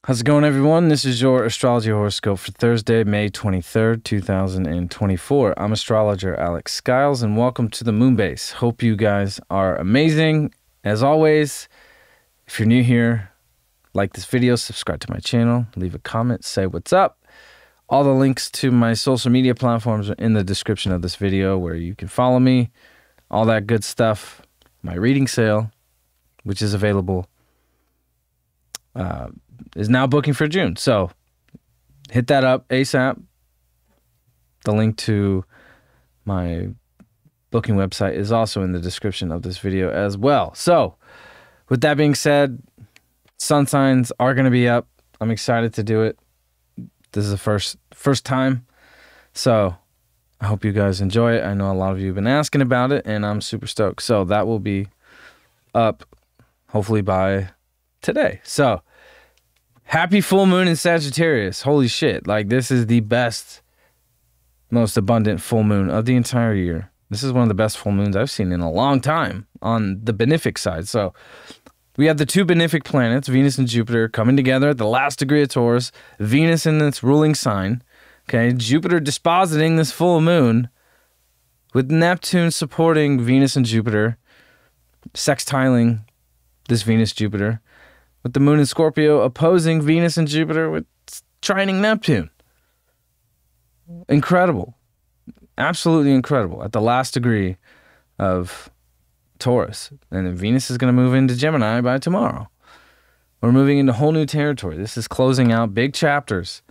How's it going, everyone? This is your Astrology Horoscope for Thursday, May 23rd, 2024. I'm astrologer Alex Skyles, and welcome to the Moonbase. Hope you guys are amazing. As always, if you're new here, like this video, subscribe to my channel, leave a comment, say what's up. All the links to my social media platforms are in the description of this video where you can follow me, all that good stuff. My reading sale, which is available, is now booking for June. So hit that up ASAP. The link to my booking website is also in the description of this video as well. So with that being said, sun signs are going to be up. I'm excited to do it. This is the first time. So I hope you guys enjoy it. I know a lot of you have been asking about it, and I'm super stoked. So that will be up hopefully by today. So happy full moon in Sagittarius. Holy shit. Like, this is the best, most abundant full moon of the entire year. This is one of the best full moons I've seen in a long time on the benefic side. So we have the two benefic planets, Venus and Jupiter, coming together at the last degree of Taurus. Venus in its ruling sign. Okay, Jupiter dispositing this full moon with Neptune supporting Venus and Jupiter, sextiling this Venus-Jupiter, with the moon in Scorpio opposing Venus and Jupiter with trining Neptune. Incredible. Absolutely incredible. At the last degree of Taurus. And then Venus is going to move into Gemini by tomorrow. We're moving into whole new territory. This is closing out big chapters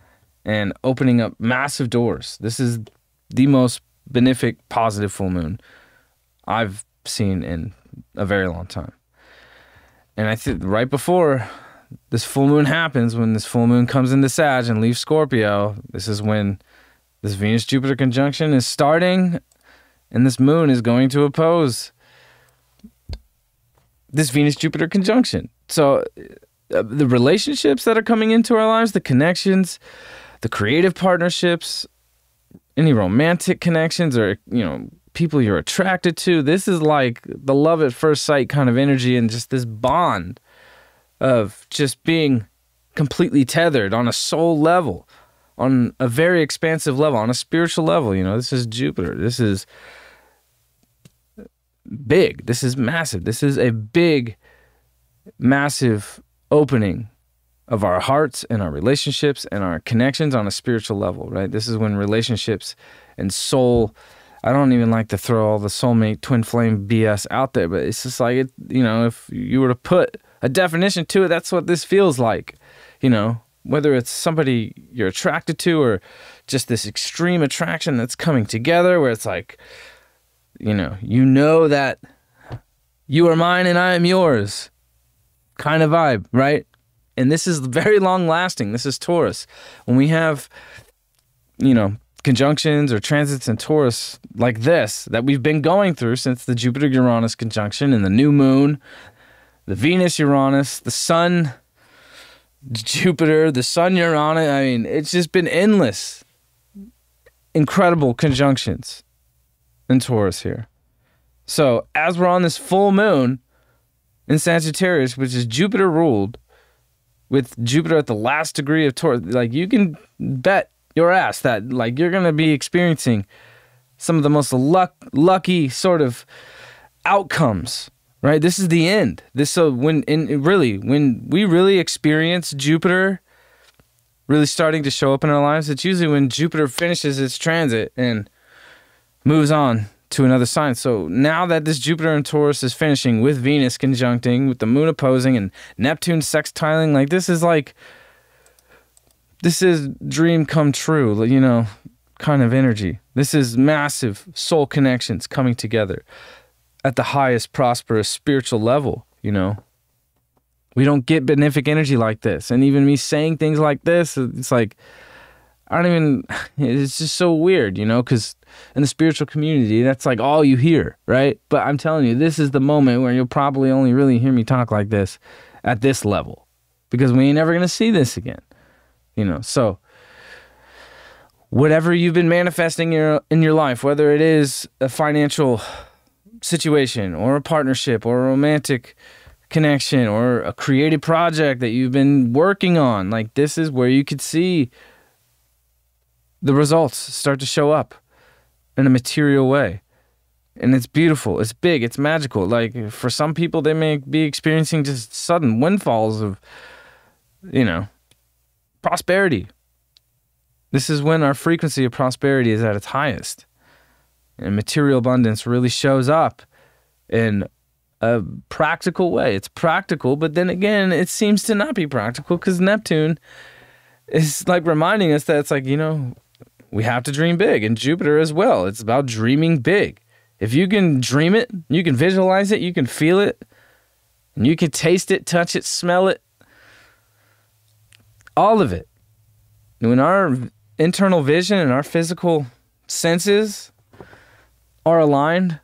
and opening up massive doors. This is the most benefic, positive full moon I've seen in a very long time. And I think right before this full moon happens, when this full moon comes into Sag and leaves Scorpio, this is when this Venus-Jupiter conjunction is starting, and this moon is going to oppose this Venus-Jupiter conjunction. So the relationships that are coming into our lives, the connections, the creative partnerships, any romantic connections, or, you know, people you're attracted to, this is like the love at first sight kind of energy, and just this bond of just being completely tethered on a soul level, on a very expansive level, on a spiritual level. You know, this is Jupiter. This is big. This is massive. This is a big, massive opening of our hearts and our relationships and our connections on a spiritual level, right? This is when relationships and soul, I don't even like to throw all the soulmate twin flame BS out there, but it's just like, you know, if you were to put a definition to it, that's what this feels like. You know, whether it's somebody you're attracted to or just this extreme attraction that's coming together where it's like, you know that you are mine and I am yours kind of vibe, right? And this is very long lasting. This is Taurus. When we have, you know, conjunctions or transits in Taurus like this that we've been going through since the Jupiter-Uranus conjunction and the new moon, the Venus-Uranus, the Sun-Jupiter, the Sun-Uranus, I mean, it's just been endless, incredible conjunctions in Taurus here. So as we're on this full moon in Sagittarius, which is Jupiter ruled, with Jupiter at the last degree of Taurus, like, you can bet your ass that, like, you're going to be experiencing some of the most lucky sort of outcomes, right? This is the end. When we really experience Jupiter really starting to show up in our lives, it's usually when Jupiter finishes its transit and moves on to another sign. So now that this Jupiter in Taurus is finishing with Venus conjuncting, with the moon opposing and Neptune sextiling, like, this is dream come true, you know, kind of energy. This is massive soul connections coming together at the highest prosperous spiritual level, you know. We don't get benefic energy like this. And even me saying things like this, it's like, it's just so weird, you know, because in the spiritual community, that's like all you hear, right? But I'm telling you, this is the moment where you'll probably only really hear me talk like this at this level, because we ain't never going to see this again, you know. So whatever you've been manifesting in your life, whether it is a financial situation or a partnership or a romantic connection or a creative project that you've been working on. Like, this is where you could see the results start to show up in a material way. And it's beautiful, it's big, it's magical. Like, for some people, they may be experiencing just sudden windfalls of, prosperity. This is when our frequency of prosperity is at its highest. And material abundance really shows up in a practical way. It's practical, but then again, it seems to not be practical because Neptune is like reminding us that it's like, we have to dream big. And Jupiter as well. It's about dreaming big. If you can dream it, you can visualize it, you can feel it, and you can taste it, touch it, smell it, all of it. When our internal vision and our physical senses are aligned,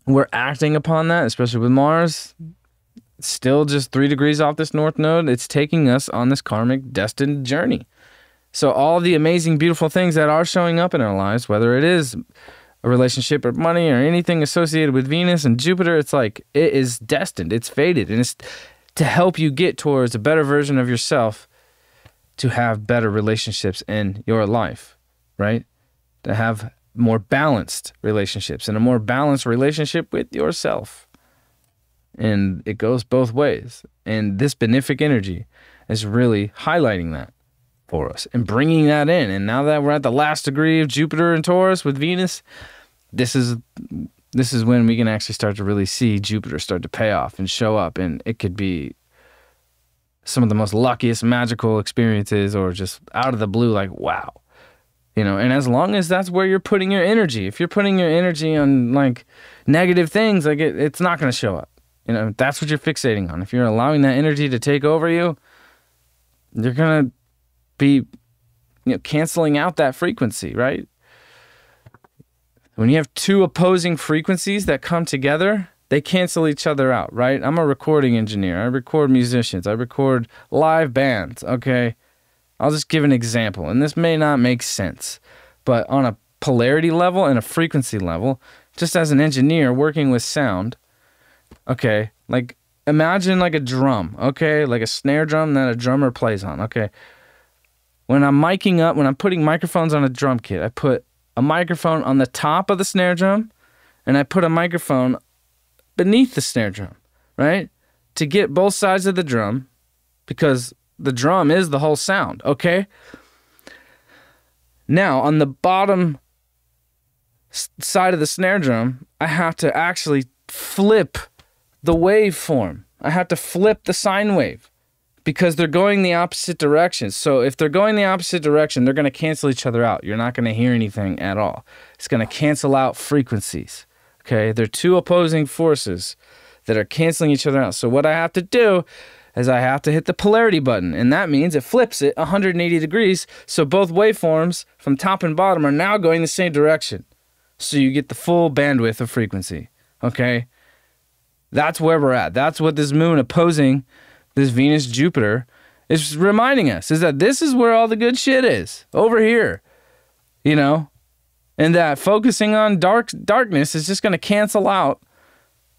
we're acting upon that, especially with Mars. Still just 3 degrees off this north node. It's taking us on this karmic destined journey. So all the amazing, beautiful things that are showing up in our lives, whether it is a relationship or money or anything associated with Venus and Jupiter, it's like it is destined, it's fated, and it's to help you get towards a better version of yourself, to have better relationships in your life, right? To have more balanced relationships and a more balanced relationship with yourself. And it goes both ways. And this benefic energy is really highlighting that for us and bringing that in. And now that we're at the last degree of Jupiter and Taurus with Venus, this is when we can actually start to really see Jupiter start to pay off and show up. And it could be some of the most luckiest magical experiences, or just out of the blue, like, wow. And as long as that's where you're putting your energy, if you're putting your energy on like negative things, like it's not going to show up. That's what you're fixating on. If you're allowing that energy to take over you, you're going to be canceling out that frequency, right? When you have two opposing frequencies that come together, they cancel each other out, right? I'm a recording engineer. I record musicians. I record live bands, okay? I'll just give an example, and this may not make sense, but on a polarity level and a frequency level, just as an engineer working with sound, okay, like imagine like a drum, okay, like a snare drum that a drummer plays on, okay? When I'm miking up, when I'm putting microphones on a drum kit, I put a microphone on the top of the snare drum, and I put a microphone beneath the snare drum, right? To get both sides of the drum, because the drum is the whole sound, okay? Now, on the bottom side of the snare drum, I have to actually flip the waveform. I have to flip the sine wave because they're going the opposite direction. So if they're going the opposite direction, they're going to cancel each other out. You're not going to hear anything at all. It's going to cancel out frequencies, okay? They're two opposing forces that are canceling each other out. So what I have to do is I have to hit the polarity button, and that means it flips it 180 degrees, so both waveforms from top and bottom are now going the same direction. So you get the full bandwidth of frequency, okay? That's where we're at. That's what this moon opposing this Venus-Jupiter is reminding us, is that this is where all the good shit is, over here, and that focusing on darkness is just going to cancel out,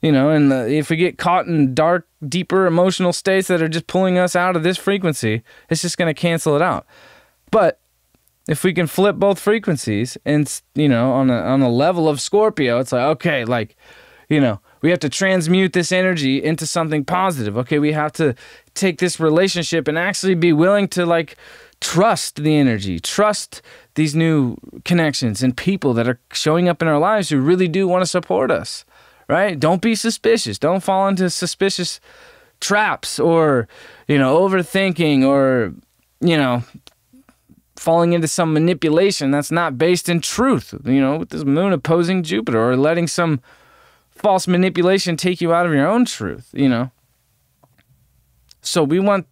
and if we get caught in dark, deeper emotional states that are just pulling us out of this frequency, it's just going to cancel it out. But if we can flip both frequencies and, on a level of Scorpio, it's like, okay, like, we have to transmute this energy into something positive. Okay, we have to take this relationship and actually be willing to, like, trust the energy, trust these new connections and people that are showing up in our lives who really do want to support us. Right? Don't be suspicious. Don't fall into suspicious traps or, overthinking or, falling into some manipulation that's not based in truth, with this moon opposing Jupiter, or letting some false manipulation take you out of your own truth, So we want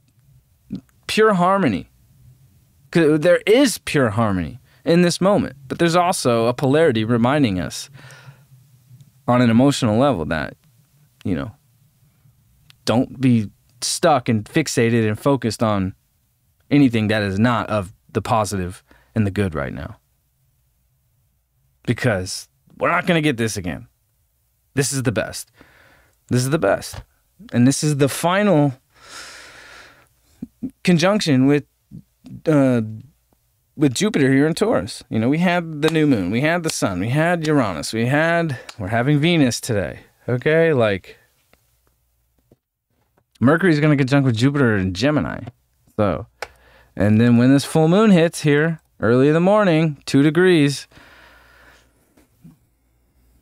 pure harmony. 'Cause there is pure harmony in this moment, but there's also a polarity reminding us on an emotional level that, don't be stuck and fixated and focused on anything that is not of the positive and the good right now. Because we're not going to get this again. This is the best. This is the best. And this is the final conjunction with Jupiter here in Taurus. You know, we had the new moon, we had the sun, we had Uranus, we're having Venus today. Okay, like Mercury's going to conjunct with Jupiter in Gemini. So, and then when this full moon hits here early in the morning, 2 degrees,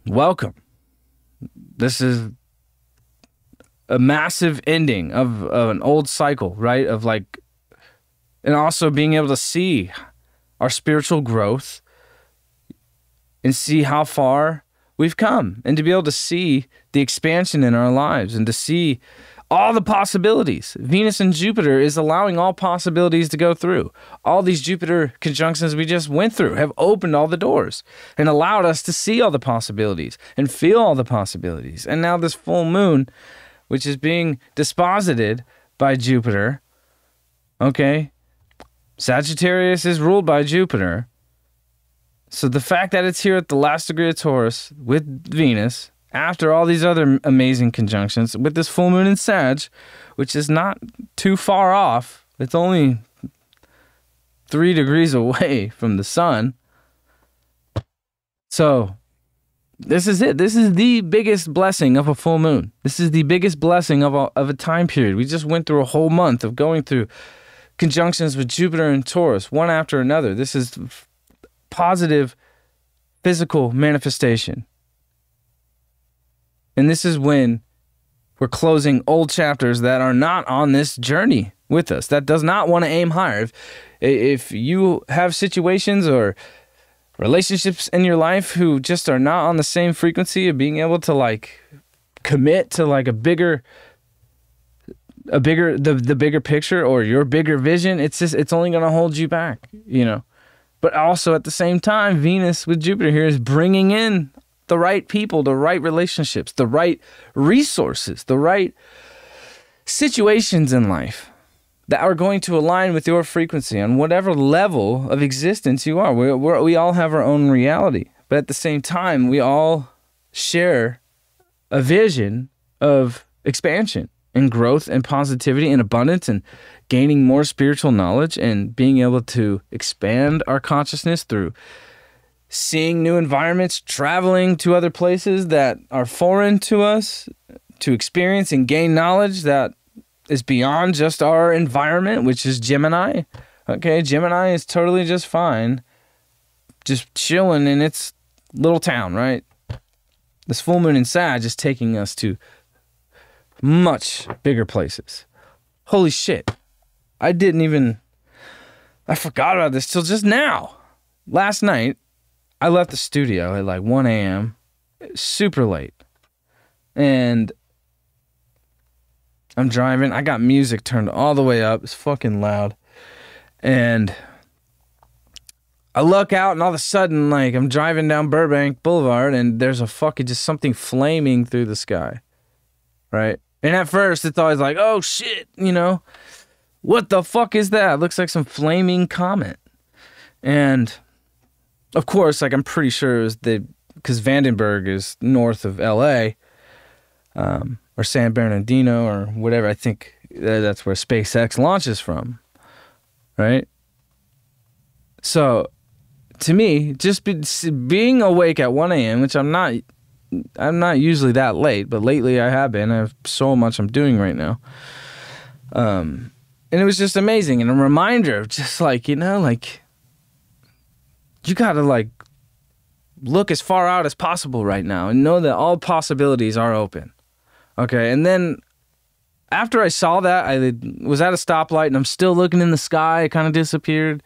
welcome. This is a massive ending of an old cycle, right? Of like, and also being able to see our spiritual growth and see how far we've come, and to be able to see the expansion in our lives and to see all the possibilities. Venus and Jupiter is allowing all possibilities to go through. All these Jupiter conjunctions we just went through have opened all the doors and allowed us to see all the possibilities and feel all the possibilities. And now this full moon, which is being disposited by Jupiter, okay, Sagittarius is ruled by Jupiter. So the fact that it's here at the last degree of Taurus with Venus, after all these other amazing conjunctions, with this full moon in Sag, which is not too far off, it's only 3 degrees away from the sun. So this is it. This is the biggest blessing of a full moon. This is the biggest blessing of a time period. We just went through a whole month of going through conjunctions with Jupiter and Taurus, one after another. This is positive physical manifestation. And this is when we're closing old chapters that are not on this journey with us, that does not want to aim higher. If you have situations or relationships in your life who just are not on the same frequency of being able to like commit to like the bigger picture or your bigger vision, it's only going to hold you back, you know. But also at the same time, Venus with Jupiter here is bringing in the right people, the right relationships, the right resources, the right situations in life that are going to align with your frequency on whatever level of existence you are. We all have our own reality, but at the same time, we all share a vision of expansion and growth and positivity and abundance and gaining more spiritual knowledge and being able to expand our consciousness through seeing new environments, traveling to other places that are foreign to us, to experience and gain knowledge that is beyond just our environment, which is Gemini. Okay, Gemini is totally just fine, just chilling in its little town, right? This full moon in Sag is taking us to much bigger places. Holy shit. I forgot about this till just now. Last night, I left the studio at like 1 a.m. super late. And I'm driving. I got music turned all the way up. It's fucking loud. And I look out and all of a sudden, like, I'm driving down Burbank Boulevard and there's a fucking just something flaming through the sky. Right? And at first, it's always like, oh shit, you know? What the fuck is that? It looks like some flaming comet. And of course, like, I'm pretty sure it was because Vandenberg is north of LA, or San Bernardino or whatever. I think that's where SpaceX launches from, right? So, to me, just being awake at 1 a.m., which I'm not usually that late, but lately I have been. I have so much I'm doing right now. And it was just amazing, and a reminder of just like, you know, like, you gotta like look as far out as possible right now and know that all possibilities are open. Okay, and then after I saw that, I was at a stoplight and I'm still looking in the sky. It kind of disappeared,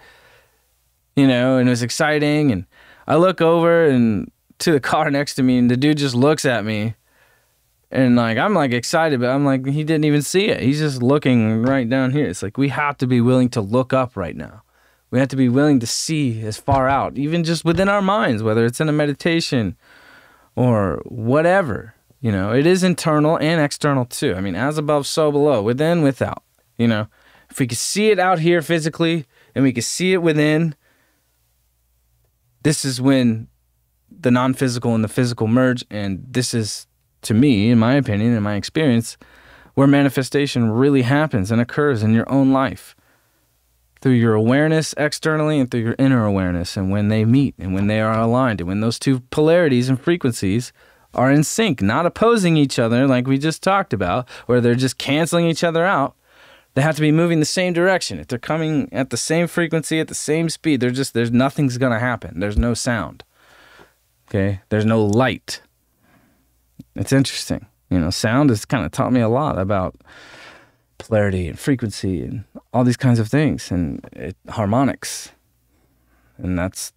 you know, and it was exciting. And I look over and to the car next to me, and the dude just looks at me, and like I'm like excited, but I'm like, he didn't even see it. He's just looking right down here. It's like we have to be willing to look up right now. We have to be willing to see as far out, even just within our minds, whether it's in a meditation or whatever. You know, it is internal and external too. I mean, as above, so below, within, without. You know, if we could see it out here physically and we could see it within, this is when the non-physical and the physical merge. And this is, to me, in my opinion, in my experience, where manifestation really happens and occurs in your own life. Through your awareness externally and through your inner awareness, and when they meet and when they are aligned and when those two polarities and frequencies are in sync, not opposing each other like we just talked about, where they're just canceling each other out. They have to be moving the same direction. If they're coming at the same frequency, at the same speed, there's nothing's going to happen. There's no sound. Okay? There's no light. It's interesting. Sound has kind of taught me a lot about polarity and frequency and all these kinds of things, and harmonics. And that's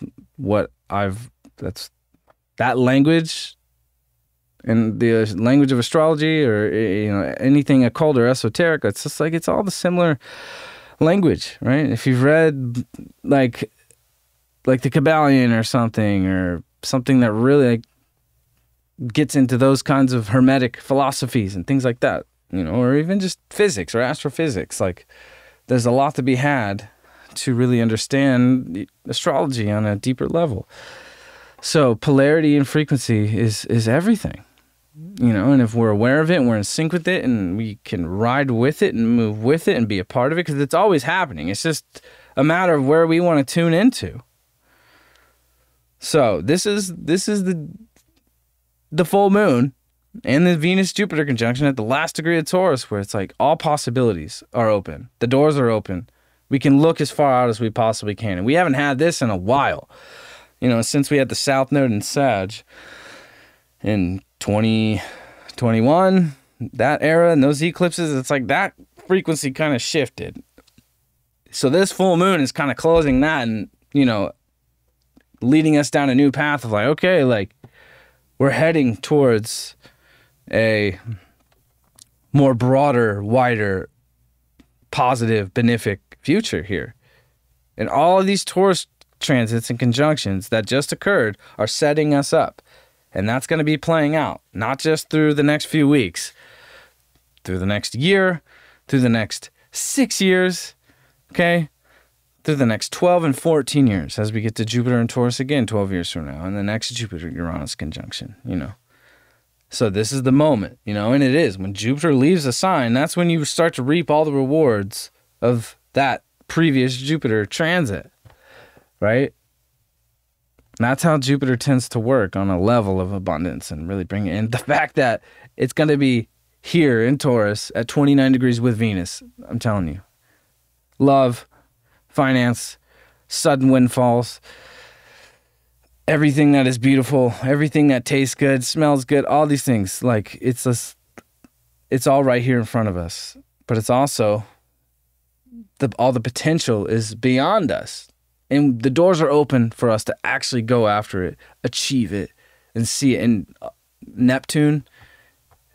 that language, and the language of astrology, or anything occult or esoteric. It's just like it's all the similar language, right? If you've read like the Kabbalion or something that really gets into those kinds of hermetic philosophies and things like that, or even just physics or astrophysics, like there's a lot to be had to really understand astrology on a deeper level. So polarity and frequency is everything. And if we're aware of it and we're in sync with it and we can ride with it and move with it and be a part of it, because it's always happening. It's just a matter of where we want to tune into. So this is the full moon and the Venus-Jupiter conjunction at the last degree of Taurus, where it's like all possibilities are open. The doors are open. We can look as far out as we possibly can. And we haven't had this in a while. Since we had the South Node in Sag in 2021, that era and those eclipses, it's like that frequency kind of shifted. So this full moon is kind of closing that and, leading us down a new path of like, okay, like we're heading towards a more broader, wider, positive, benefic future here. And all of these Taurus transits and conjunctions that just occurred are setting us up. And that's going to be playing out, not just through the next few weeks, through the next year, through the next 6 years, okay? Through the next 12 and 14 years, as we get to Jupiter and Taurus again 12 years from now, and the next Jupiter-Uranus conjunction, So this is the moment, and it is. When Jupiter leaves a sign, that's when you start to reap all the rewards of that previous Jupiter transit, right? That's how Jupiter tends to work on a level of abundance and really bring it in. The fact that it's going to be here in Taurus at 29 degrees with Venus, I'm telling you. Love, finance, sudden windfalls, everything that is beautiful, everything that tastes good, smells good, all these things. Like it's all right here in front of us. But it's also all the potential is beyond us. And the doors are open for us to actually go after it, achieve it, and see it. And Neptune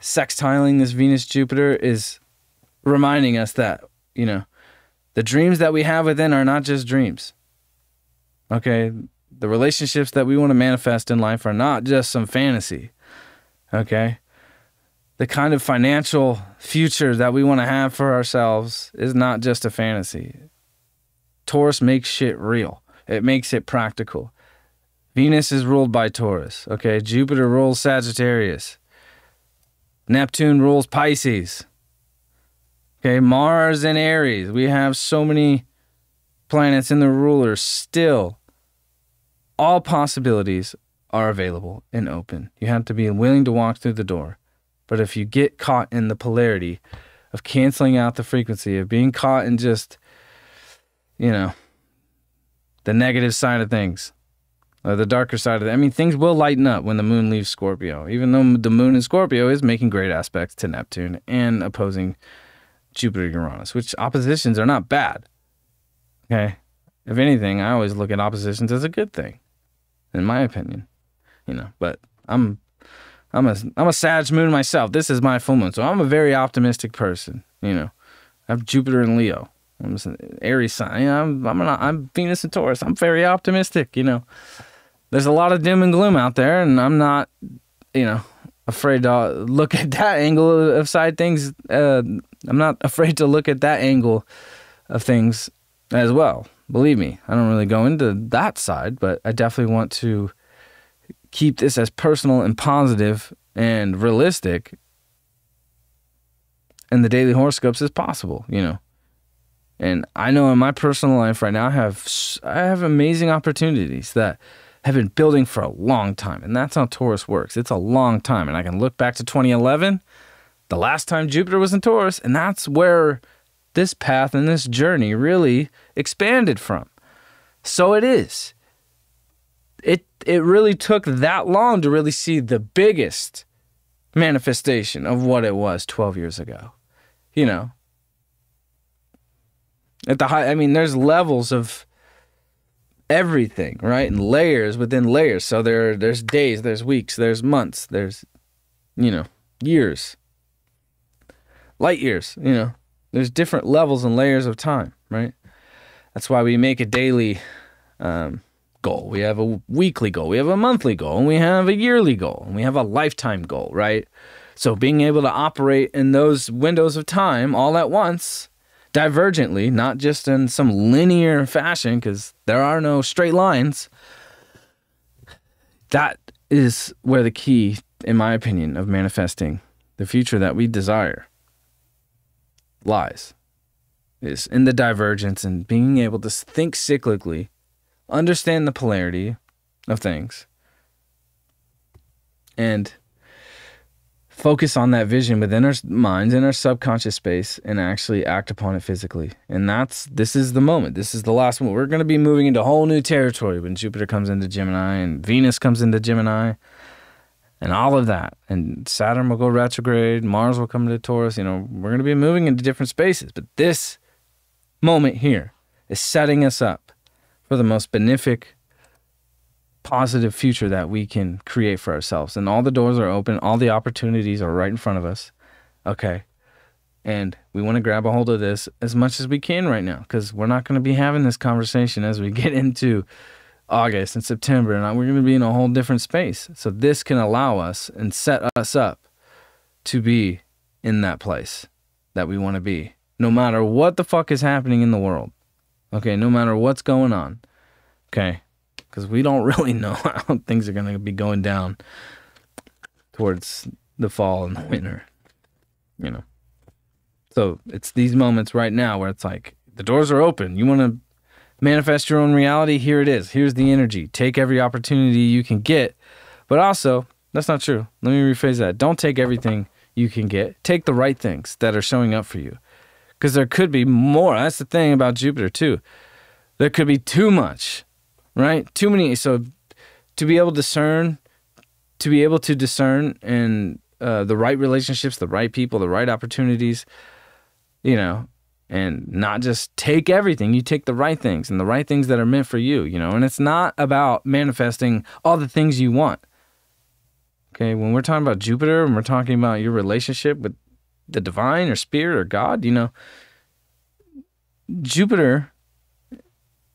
sextiling this Venus-Jupiter is reminding us that, the dreams that we have within are not just dreams. Okay? The relationships that we want to manifest in life are not just some fantasy. Okay? The kind of financial future that we want to have for ourselves is not just a fantasy. Taurus makes shit real. It makes it practical. Venus is ruled by Taurus. Okay? Jupiter rules Sagittarius. Neptune rules Pisces. Okay? Mars and Aries. We have so many planets in the rulers still. All possibilities are available and open. You have to be willing to walk through the door. But if you get caught in the polarity of canceling out the frequency, of being caught in just, the negative side of things, or the darker side of it. I mean, things will lighten up when the moon leaves Scorpio, even though the moon in Scorpio is making great aspects to Neptune and opposing Jupiter-Uranus, which oppositions are not bad. Okay? If anything, I always look at oppositions as a good thing, in my opinion. But I'm a Sag moon myself. This is my full moon, so I'm a very optimistic person. I have Jupiter and Leo. I'm an Aries sign. I'm Venus and Taurus. I'm very optimistic. There's a lot of doom and gloom out there, and I'm not, afraid to look at that angle of side things. I'm not afraid to look at that angle of things as well. Believe me, I don't really go into that side, but I definitely want to keep this as personal and positive and realistic and the daily horoscopes is possible, you know. And I know in my personal life right now, I have amazing opportunities that have been building for a long time. And that's how Taurus works. It's a long time. And I can look back to 2011, the last time Jupiter was in Taurus, and that's where this path and this journey really expanded from. So it is. It really took that long to really see the biggest manifestation of what it was 12 years ago, you know. At the high, I mean, there's levels of everything, right? And layers within layers. So there's days, there's weeks, there's months, there's, you know, years, light years, you know. There's different levels and layers of time, right? That's why we make a daily goal. We have a weekly goal. We have a monthly goal. And we have a yearly goal. And we have a lifetime goal, right? So being able to operate in those windows of time all at once, divergently, not just in some linear fashion, because there are no straight lines, that is where the key, in my opinion, of manifesting the future that we desire lies, is in the divergence and being able to think cyclically, understand the polarity of things, and focus on that vision within our minds, in our subconscious space, and actually act upon it physically. And this is the moment. This is the last one. We're going to be moving into whole new territory when Jupiter comes into Gemini and Venus comes into Gemini and all of that. And Saturn will go retrograde. Mars will come into Taurus. You know, we're going to be moving into different spaces. But this moment here is setting us up for the most benefic, positive future that we can create for ourselves. And all the doors are open. All the opportunities are right in front of us. Okay. And we want to grab a hold of this as much as we can right now, because we're not going to be having this conversation as we get into August and September, and we're going to be in a whole different space. So this can allow us and set us up to be in that place that we want to be, no matter what the fuck is happening in the world. Okay. No matter what's going on. Okay. Because we don't really know how things are going to be going down towards the fall and the winter, you know. So it's these moments right now where it's like the doors are open. You want to manifest your own reality? Here it is. Here's the energy. Take every opportunity you can get. But also, that's not true. Let me rephrase that. Don't take everything you can get. Take the right things that are showing up for you. Because there could be more. That's the thing about Jupiter, too. There could be too much. Right? Too many. So to be able to discern and the right relationships, the right people, the right opportunities, you know, and not just take everything. You take the right things and the right things that are meant for you, you know, and it's not about manifesting all the things you want. Okay. When we're talking about Jupiter and we're talking about your relationship with the divine or spirit or God, you know, Jupiter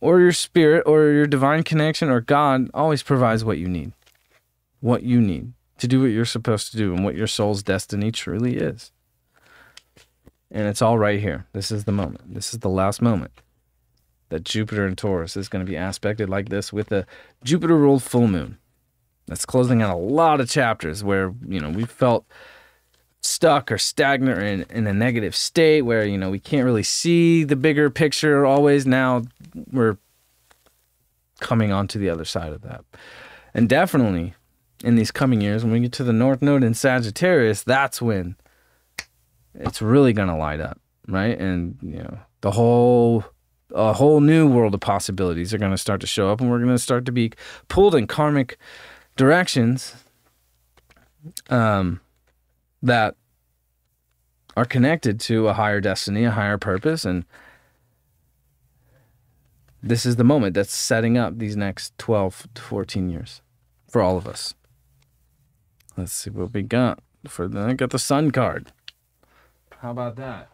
or your spirit or your divine connection or God always provides what you need to do what you're supposed to do and what your soul's destiny truly is. And it's all right here. This is the moment. This is the last moment that Jupiter and Taurus is going to be aspected like this with a Jupiter-ruled full moon. That's closing out a lot of chapters where, you know, we felt stuck or stagnant or in a negative state where, you know, we can't really see the bigger picture always. Now we're coming onto the other side of that. And definitely in these coming years, when we get to the North Node in Sagittarius, that's when it's really going to light up, right? And, you know, a whole new world of possibilities are going to start to show up, and we're going to start to be pulled in karmic directions that are connected to a higher destiny, a higher purpose. And this is the moment that's setting up these next 12 to 14 years for all of us. Let's see what we got. I got the Sun card. How about that?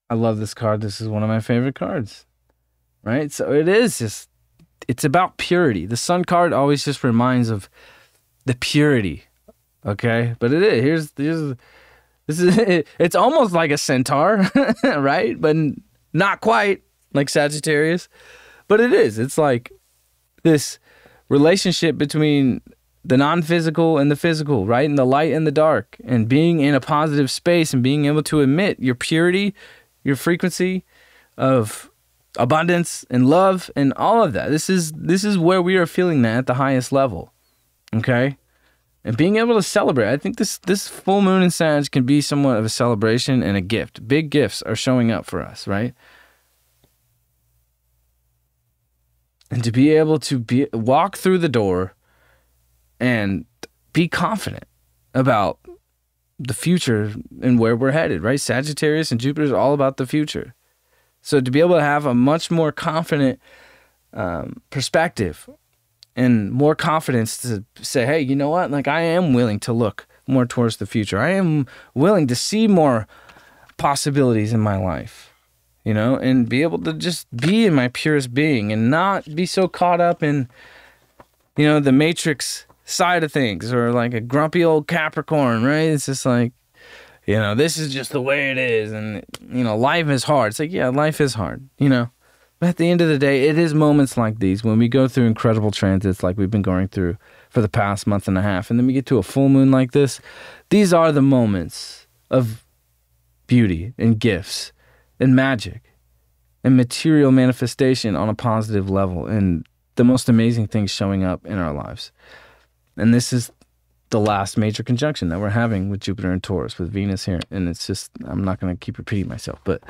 I love this card. This is one of my favorite cards, right? So it's about purity. The Sun card always just reminds of the purity. Okay, but it is. It's almost like a centaur, right? But not quite like Sagittarius. But it is. It's like this relationship between the non-physical and the physical, right? And the light and the dark, and being in a positive space and being able to emit your purity, your frequency of abundance and love and all of that. This is where we are feeling that at the highest level. Okay? And being able to celebrate. I think this full moon in Sag can be somewhat of a celebration and a gift. Big gifts are showing up for us, right? And to be able to walk through the door and be confident about the future and where we're headed, right? Sagittarius and Jupiter is all about the future. So to be able to have a much more confident perspective and more confidence to say, hey, you know what? Like, I am willing to look more towards the future. I am willing to see more possibilities in my life, you know, and be able to just be in my purest being and not be so caught up in, you know, the matrix side of things, or like a grumpy old Capricorn, right? It's just like, you know, this is just the way it is, and, you know, life is hard. It's like, yeah, life is hard, you know. But at the end of the day, it is moments like these when we go through incredible transits like we've been going through for the past month and a half, and then we get to a full moon like this. These are the moments of beauty and gifts and magic and material manifestation on a positive level, and the most amazing things showing up in our lives. And this is the last major conjunction that we're having with Jupiter and Taurus, with Venus here. And it's just, I'm not going to keep repeating myself, but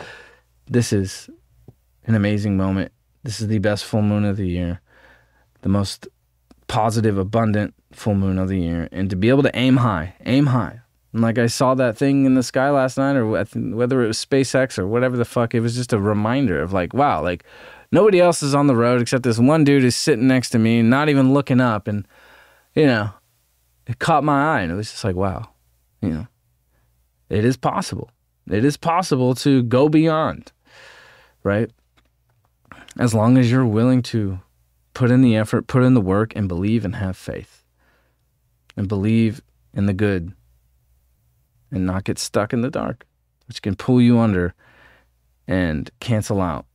this is an amazing moment. This is the best full moon of the year, the most positive, abundant full moon of the year. And to be able to aim high. And like, I saw that thing in the sky last night, or whether it was SpaceX or whatever the fuck, it was just a reminder of like, wow, like nobody else is on the road except this one dude is sitting next to me, not even looking up. And, you know, it caught my eye, and it was just like, wow, you know, it is possible. It is possible to go beyond, right? As long as you're willing to put in the effort, put in the work, and believe and have faith. And believe in the good. And not get stuck in the dark, which can pull you under and cancel out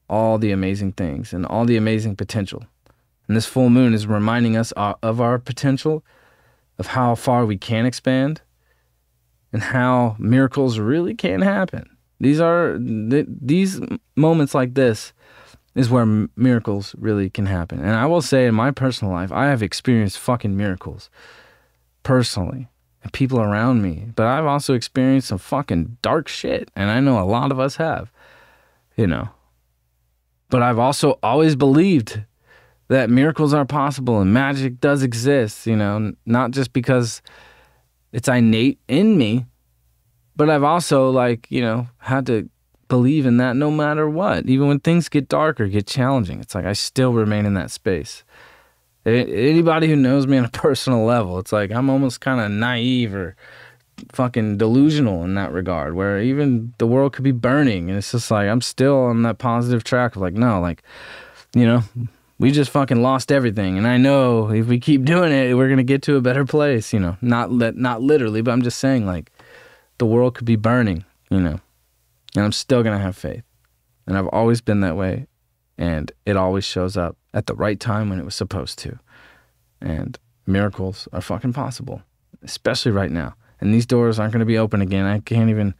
all the amazing things and all the amazing potential. And this full moon is reminding us of our potential, of how far we can expand, and how miracles really can happen. These moments like this is where miracles really can happen. And I will say, in my personal life, I have experienced fucking miracles personally, and people around me. But I've also experienced some fucking dark shit, and I know a lot of us have, you know. But I've also always believed that miracles are possible and magic does exist, you know, not just because it's innate in me, but I've also, like, you know, had to believe in that no matter what. Even when things get dark or get challenging, it's like I still remain in that space. Anybody who knows me on a personal level, it's like I'm almost kind of naive or fucking delusional in that regard, where even the world could be burning, and it's just like I'm still on that positive track of like, no, like, you know, we just fucking lost everything, and I know if we keep doing it, we're gonna get to a better place, you know. Not literally, but I'm just saying, like, the world could be burning, you know, and I'm still gonna have faith, and I've always been that way, and it always shows up at the right time when it was supposed to, and miracles are fucking possible, especially right now. And these doors aren't gonna be open again. I can't even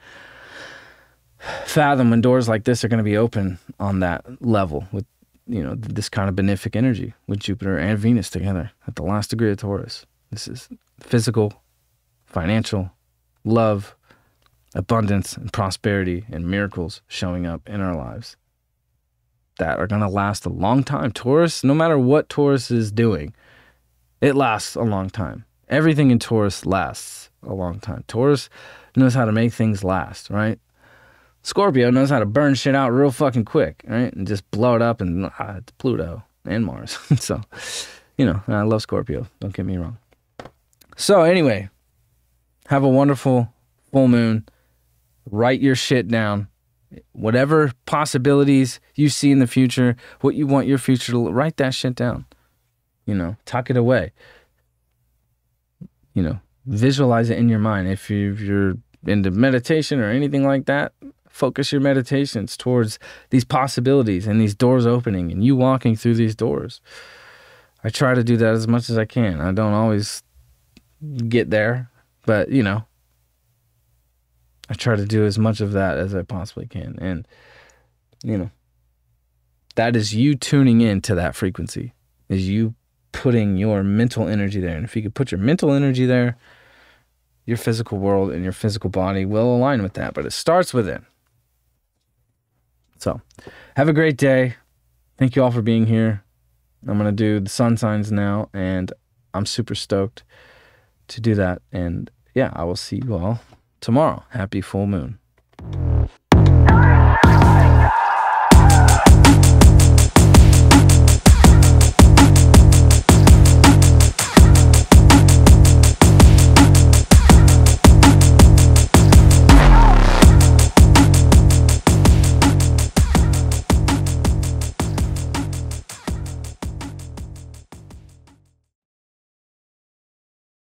fathom when doors like this are gonna be open on that level with, you know, this kind of benefic energy with Jupiter and Venus together at the last degree of Taurus. This is physical, financial, love, abundance, and prosperity, and miracles showing up in our lives that are going to last a long time. Taurus, no matter what Taurus is doing, it lasts a long time. Everything in Taurus lasts a long time. Taurus knows how to make things last, right? Scorpio knows how to burn shit out real fucking quick, right? And just blow it up, and it's Pluto and Mars. So, you know, I love Scorpio. Don't get me wrong. So anyway, have a wonderful full moon. Write your shit down. Whatever possibilities you see in the future, what you want your future to look, write that shit down. You know, tuck it away. You know, visualize it in your mind. If you're into meditation or anything like that, focus your meditations towards these possibilities and these doors opening and you walking through these doors. I try to do that as much as I can. I don't always get there, but you know, I try to do as much of that as I possibly can. And you know, that is you tuning into that frequency, is you putting your mental energy there. And if you could put your mental energy there, your physical world and your physical body will align with that. But it starts within. So have a great day. Thank you all for being here. I'm going to do the sun signs now, and I'm super stoked to do that. And yeah, I will see you all tomorrow. Happy full moon.